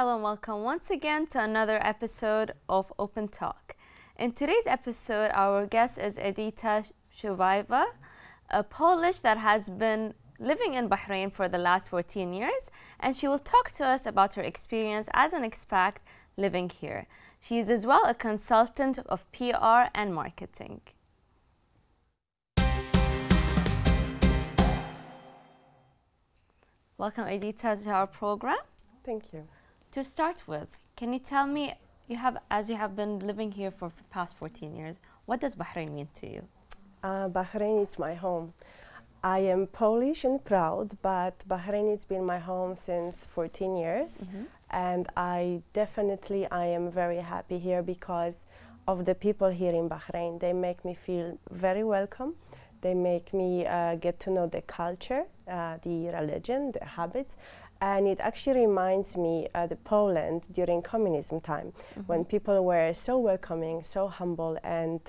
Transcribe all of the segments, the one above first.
hello, and welcome once again to another episode of Open Talk. In today's episode, our guest is Atifa, a Polish that has been living in Bahrain for the last 14 years, and she will talk to us about her experience as an expat living here. She is as well a consultant of PR and marketing. Welcome, Atifa, to our program. Thank you. To start with, can you tell me, as you have been living here for the past 14 years, what does Bahrain mean to you? Bahrain is my home. I am Polish and proud, but Bahrain has been my home since 14 years. And I am very happy here because of the people here in Bahrain. They make me feel very welcome. They make me get to know the culture, the religion, the habits. And it actually reminds me of Poland during communism time, when people were so welcoming, so humble and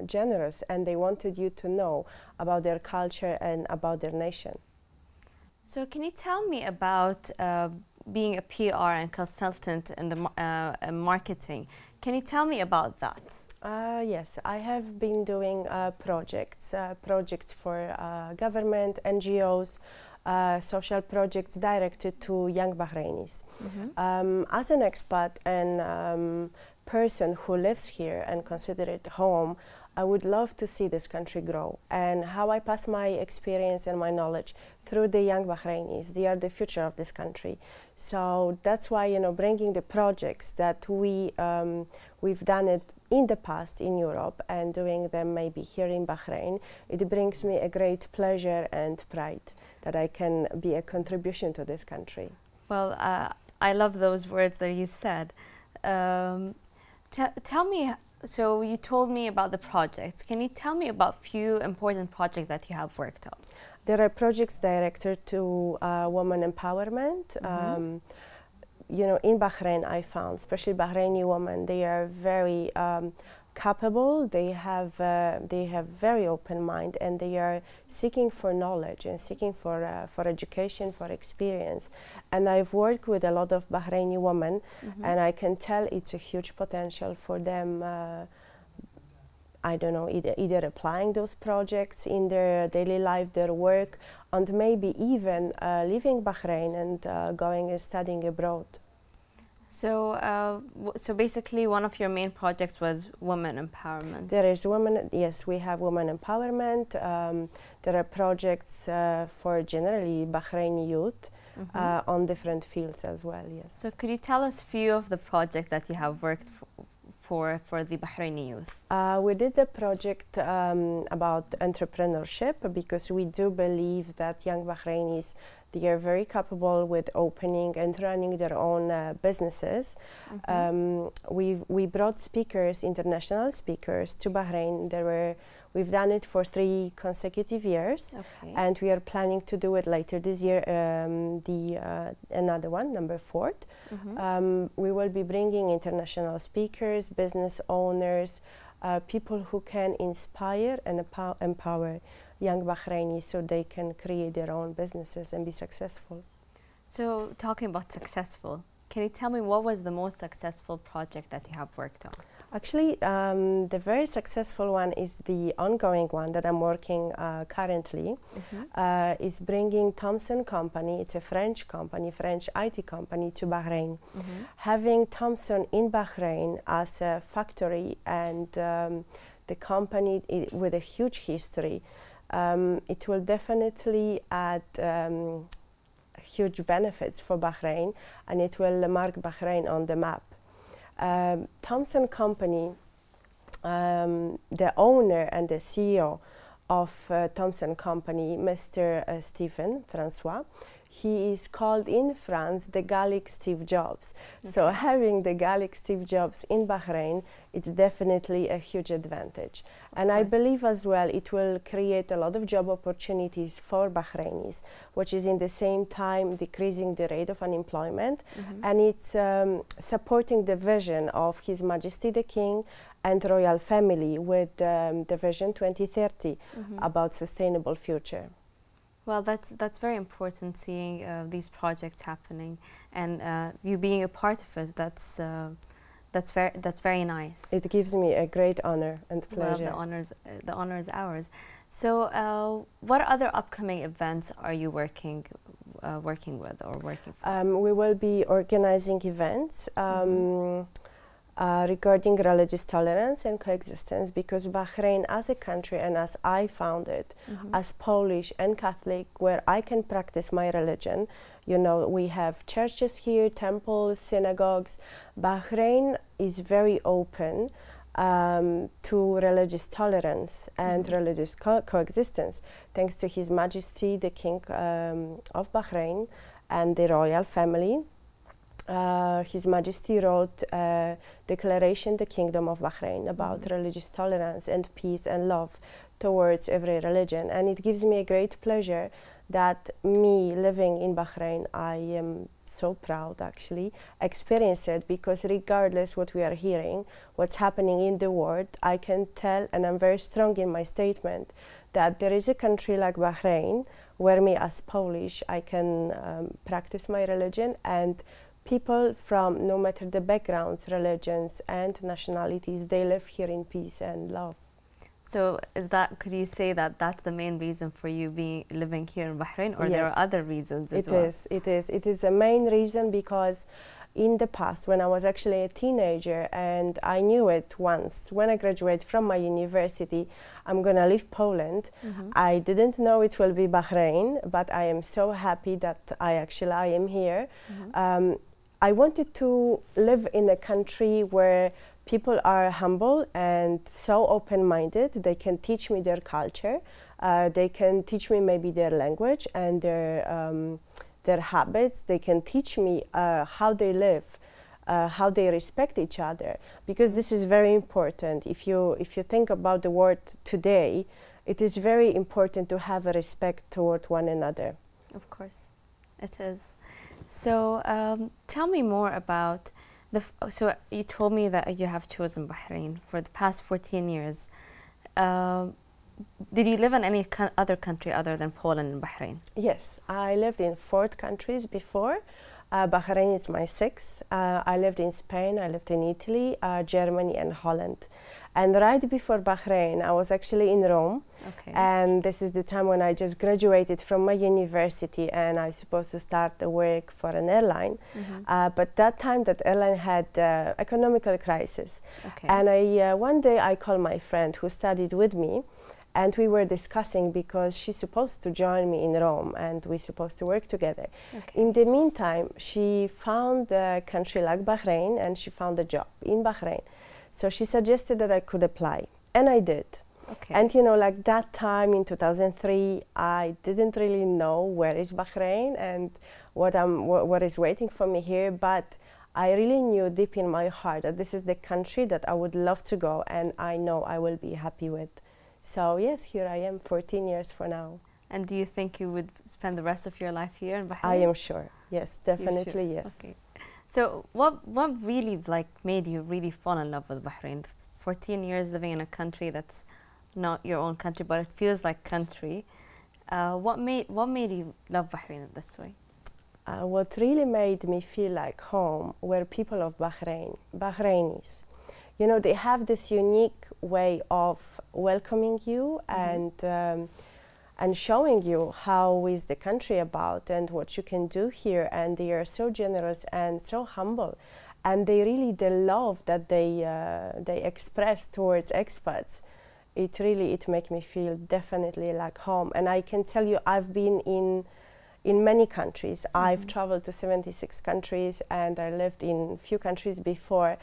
generous, and they wanted you to know about their culture and about their nation. So can you tell me about being a PR and consultant in the marketing? Can you tell me about that? Yes, I have been doing projects for government, NGOs, social projects directed to young Bahrainis. As an expat and person who lives here and consider it home, I would love to see this country grow. And how I pass my experience and my knowledge through the young Bahrainis. They are the future of this country. So that's why, you know, bringing the projects that we've done it in the past in Europe and doing them maybe here in Bahrain, it brings me a great pleasure and pride that I can be a contribution to this country. Well, I love those words that you said. Tell me, so you told me about the projects. Can you tell me about few important projects that you have worked on? There are projects directed to women empowerment. You know, in Bahrain, I found, especially Bahraini women, they are very capable. They have very open mind, and they are seeking for knowledge and seeking for education, for experience. And I've worked with a lot of Bahraini women, and I can tell it's a huge potential for them. I don't know, either applying those projects in their daily life, their work, and maybe even leaving Bahrain and going and studying abroad. So, so basically, one of your main projects was women empowerment. There is women, yes, we have women empowerment. There are projects for generally Bahraini youth on different fields as well, yes. So could you tell us a few of the projects that you have worked for the Bahraini youth? We did a project about entrepreneurship because we do believe that young Bahrainis, they are very capable with opening and running their own businesses. We brought speakers, international speakers, to Bahrain. We've done it for 3 consecutive years, and we are planning to do it later this year, another one, number 4. We will be bringing international speakers, business owners, people who can inspire and empower young Bahrainis so they can create their own businesses and be successful. So talking about successful, can you tell me what was the most successful project that you have worked on? Actually, the very successful one is the ongoing one that I'm working currently. Is bringing Thomson Company, it's a French company, French IT company, to Bahrain. Having Thomson in Bahrain as a factory and the company with a huge history, it will definitely add huge benefits for Bahrain, and it will mark Bahrain on the map. Thomson Company, the owner and the CEO of Thomson Company, Mr. Stephen Francois, he is called in France the Gallic Steve Jobs. So having the Gallic Steve Jobs in Bahrain, it's definitely a huge advantage. And I believe as well it will create a lot of job opportunities for Bahrainis, which is in the same time decreasing the rate of unemployment. And it's supporting the vision of His Majesty the King and royal family with the Vision 2030 about sustainable future. Well, that's very important, seeing these projects happening, and you being a part of it. That's very nice. It gives me a great honor and pleasure. Well, the honor is ours. So, what other upcoming events are you working with or working for? We will be organizing events regarding religious tolerance and coexistence, because Bahrain as a country, and as I found it, as Polish and Catholic, where I can practice my religion, you know, we have churches here, temples, synagogues. Bahrain is very open to religious tolerance and religious coexistence, thanks to His Majesty the King of Bahrain and the royal family. His Majesty wrote a declaration, the Kingdom of Bahrain, about religious tolerance and peace and love towards every religion. And it gives me a great pleasure that me living in Bahrain, I am so proud actually, experience it, because regardless what we are hearing, what's happening in the world, I can tell, and I'm very strong in my statement, that there is a country like Bahrain where me as Polish, I can practice my religion, and people from no matter the backgrounds, religions and nationalities, they live here in peace and love. So could you say that that's the main reason for you living here in Bahrain, or Yes, there are other reasons as well? It is the main reason, because in the past, when I was actually a teenager, and I knew it once, when I graduated from my university, I'm gonna leave Poland. I didn't know it will be Bahrain, but I am so happy that I am here. I wanted to live in a country where people are humble and so open-minded. They can teach me their culture. They can teach me maybe their language and their habits. They can teach me how they live, how they respect each other. Because this is very important. If you think about the world today, it is very important to have a respect toward one another. Of course, it is. So tell me more about so you told me that you have chosen Bahrain for the past 14 years. Did you live in any other country other than Poland and Bahrain? Yes, I lived in 4 countries before. Bahrain is my 6th. I lived in Spain, I lived in Italy, Germany and Holland. And right before Bahrain, I was actually in Rome. Okay. And this is the time when I just graduated from my university, and I was supposed to start the work for an airline. But that time, that airline had economical crisis. Okay. And one day I called my friend who studied with me, and we were discussing, because she's supposed to join me in Rome and we're supposed to work together. Okay. In the meantime, she found a country like Bahrain, and she found a job in Bahrain. So she suggested that I could apply, and I did. Okay. And you know, like that time in 2003, I didn't really know where is Bahrain and what is waiting for me here, but I really knew deep in my heart that this is the country that I would love to go, and I know I will be happy with. So yes, here I am, 14 years for now. And do you think you would spend the rest of your life here in Bahrain? I am sure. Yes, definitely, sure? yes. Okay. So what really made you really fall in love with Bahrain? 14 years living in a country that's not your own country, but it feels like country. What made you love Bahrain in this way? What really made me feel like home were people of Bahrain, Bahrainis. You know, they have this unique way of welcoming you and showing you how is the country about and what you can do here. And they are so generous and so humble. And they really, the love that they express towards expats, it makes me feel definitely like home. And I can tell you, I've been in many countries. I've traveled to 76 countries, and I lived in few countries before.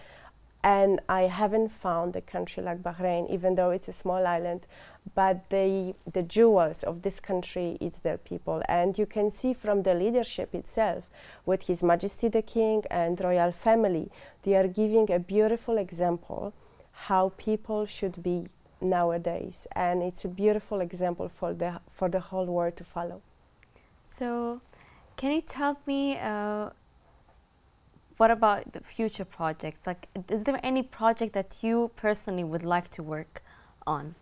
And I haven't found a country like Bahrain, even though it's a small island. But the jewels of this country, it's their people. And you can see from the leadership itself, with His Majesty the King and royal family, they are giving a beautiful example how people should be nowadays. And it's a beautiful example for the whole world to follow. So, can you tell me, what about the future projects? Like, is there any project that you personally would like to work on?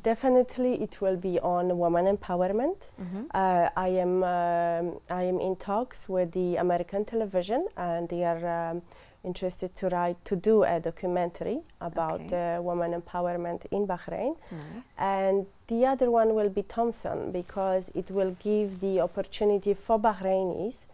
Definitely, it will be on women empowerment. I am in talks with the American television, and they are interested to do a documentary about women empowerment in Bahrain. Nice. And the other one will be Thompson, because it will give the opportunity for Bahrainis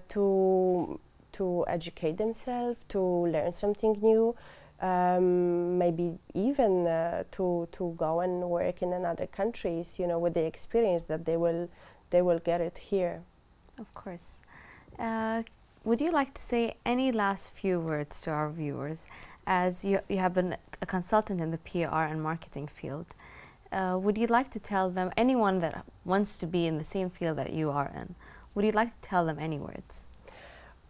to educate themselves, to learn something new. Maybe even to go and work in another countries, you know, with the experience that they will get it here. Of course. Would you like to say any last few words to our viewers, as you have been a consultant in the PR and marketing field? Would you like to tell them, anyone that wants to be in the same field that you are in, would you like to tell them any words?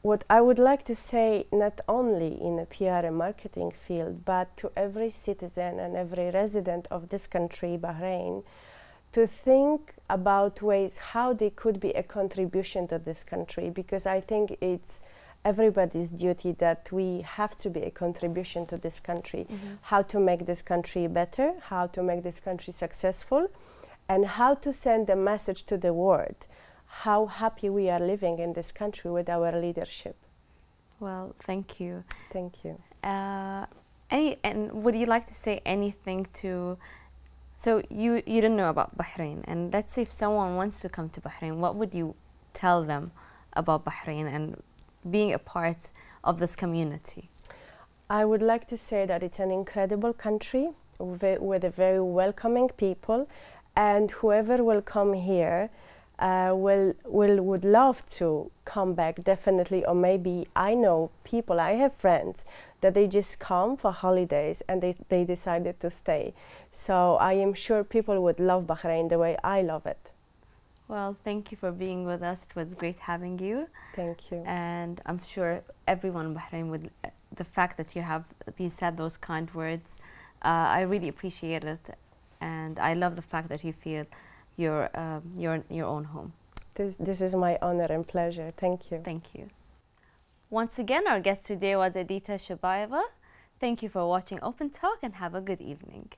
What I would like to say, not only in the PR and marketing field, but to every citizen and every resident of this country, Bahrain, to think about ways how they could be a contribution to this country, because I think it's everybody's duty that we have to be a contribution to this country. How to make this country better, how to make this country successful, and how to send a message to the world how happy we are living in this country with our leadership. Well, thank you. Thank you. And would you like to say anything to, so you didn't know about Bahrain, and let's say if someone wants to come to Bahrain, what would you tell them about Bahrain and being a part of this community? I would like to say that it's an incredible country with a very welcoming people, and whoever will come here would love to come back, definitely. Or maybe I know people, I have friends that they just come for holidays and they decided to stay. So I am sure people would love Bahrain the way I love it. Well, thank you for being with us. It was great having you. Thank you. And I'm sure everyone in Bahrain would, the fact that you said those kind words, I really appreciate it. And I love the fact that you feel your own home. This is my honor and pleasure. Thank you. Thank you. Once again, our guest today was Adita Shubayeva. Thank you for watching Open Talk, and have a good evening.